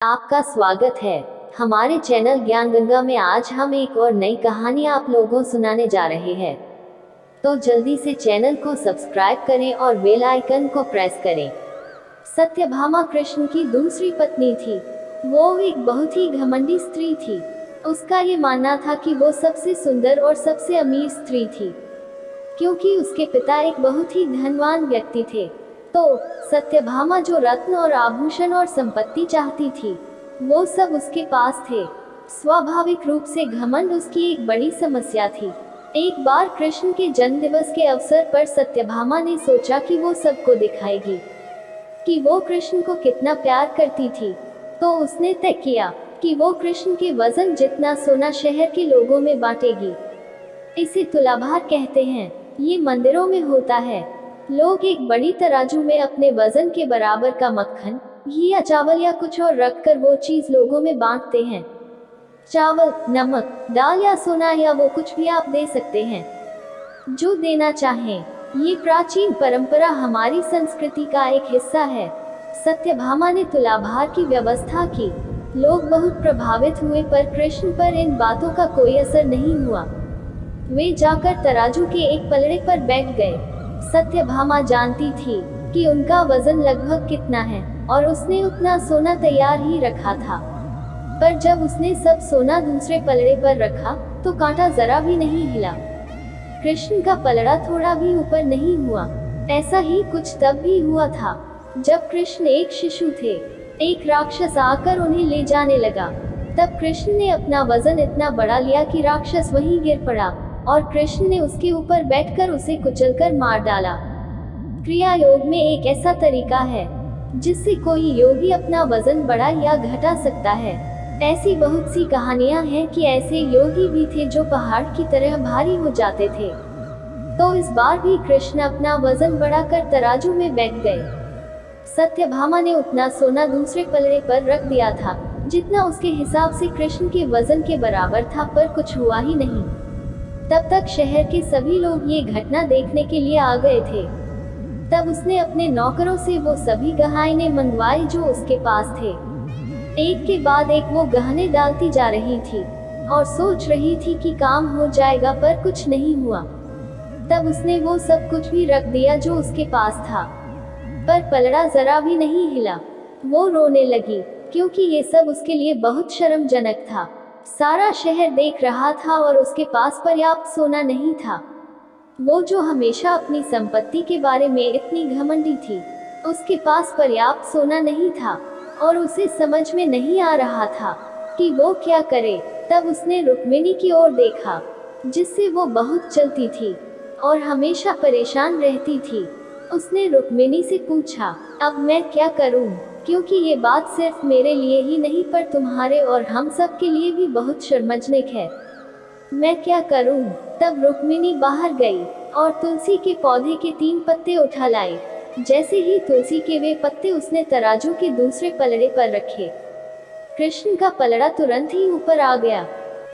आपका स्वागत है हमारे चैनल ज्ञान गंगा में। आज हम एक और नई कहानी आप लोगों सुनाने जा रहे हैं, तो जल्दी से चैनल को सब्सक्राइब करें और बेल आइकन को प्रेस करें। सत्यभामा कृष्ण की दूसरी पत्नी थी। वो एक बहुत ही घमंडी स्त्री थी। उसका ये मानना था कि वो सबसे सुंदर और सबसे अमीर स्त्री थी, क्योंकि उसके पिता एक बहुत ही धनवान व्यक्ति थे। तो सत्यभामा जो रत्न और आभूषण और संपत्ति चाहती थी, वो सब उसके पास थे। स्वाभाविक रूप से घमंड उसकी एक बड़ी समस्या थी। एक बार कृष्ण के जन्मदिवस के अवसर पर सत्यभामा ने सोचा कि वो सबको दिखाएगी कि वो कृष्ण को कितना प्यार करती थी। तो उसने तय किया कि वो कृष्ण के वजन जितना सोना शहर के लोगों में बांटेगी। इसे तुलाभार कहते हैं। ये मंदिरों में होता है। लोग एक बड़ी तराजू में अपने वजन के बराबर का मक्खन, घी या चावल या कुछ और रखकर वो चीज लोगों में बांटते हैं। चावल, नमक, दाल या सोना या वो कुछ भी आप दे सकते हैं, जो देना चाहें। ये प्राचीन परंपरा हमारी संस्कृति का एक हिस्सा है। सत्यभामा ने तुलाभार की व्यवस्था की। लोग बहुत प्रभावित हुए, पर कृष्ण पर इन बातों का कोई असर नहीं हुआ। वे जाकर तराजू के एक पलड़े पर बैठ गए। सत्यभामा जानती थी कि उनका वजन लगभग कितना है, और उसने उतना सोना तैयार ही रखा था। पर जब उसने सब सोना दूसरे पलड़े पर रखा, तो कांटा जरा भी नहीं हिला। कृष्ण का पलड़ा थोड़ा भी ऊपर नहीं हुआ। ऐसा ही कुछ तब भी हुआ था, जब कृष्ण एक शिशु थे। एक राक्षस आकर उन्हें ले जाने लगा। तब कृष्ण ने अपना वजन इतना बढ़ा लिया कि राक्षस वहीं गिर पड़ा, और कृष्ण ने उसके ऊपर बैठकर उसे कुचलकर मार डाला। क्रिया योग में एक ऐसा तरीका है जिससे कोई योगी अपना वजन बढ़ा या घटा सकता है। ऐसी बहुत सी कहानियां हैं कि ऐसे योगी भी थे जो पहाड़ की तरह भारी हो जाते थे। तो इस बार भी कृष्ण अपना वजन बढ़ाकर तराजू में बैठ गए। सत्यभामा ने उतना सोना दूसरे पलड़े पर रख दिया था जितना उसके हिसाब से कृष्ण के वजन के बराबर था, पर कुछ हुआ ही नहीं। तब तक शहर के सभी लोग ये घटना देखने के लिए आ गए थे। तब उसने अपने नौकरों से वो सभी गहने मंगवाए जो उसके पास थे। एक के बाद एक वो गहने डालती जा रही थी और सोच रही थी कि काम हो जाएगा, पर कुछ नहीं हुआ। तब उसने वो सब कुछ भी रख दिया जो उसके पास था, पर पलड़ा जरा भी नहीं हिला। वो रोने लगी, क्योंकि ये सब उसके लिए बहुत शर्मजनक था। सारा शहर देख रहा था और उसके पास पर्याप्त सोना नहीं था। वो जो हमेशा अपनी संपत्ति के बारे में इतनी घमंडी थी, उसके पास पर्याप्त सोना नहीं था, और उसे समझ में नहीं आ रहा था कि वो क्या करे। तब उसने रुक्मिणी की ओर देखा, जिससे वो बहुत चलती थी और हमेशा परेशान रहती थी। उसने रुक्मिणी से पूछा, अब मैं क्या करूं? क्योंकि ये बात सिर्फ मेरे लिए ही नहीं, पर तुम्हारे और हम सब के लिए भी बहुत शर्मजनक है। मैं क्या करूं? तब रुक्मिणी बाहर गई और तुलसी के पौधे के 3 पत्ते उठा लाई। जैसे ही तुलसी के वे पत्ते उसने तराजू के दूसरे पलड़े पर रखे, कृष्ण का पलड़ा तुरंत ही ऊपर आ गया।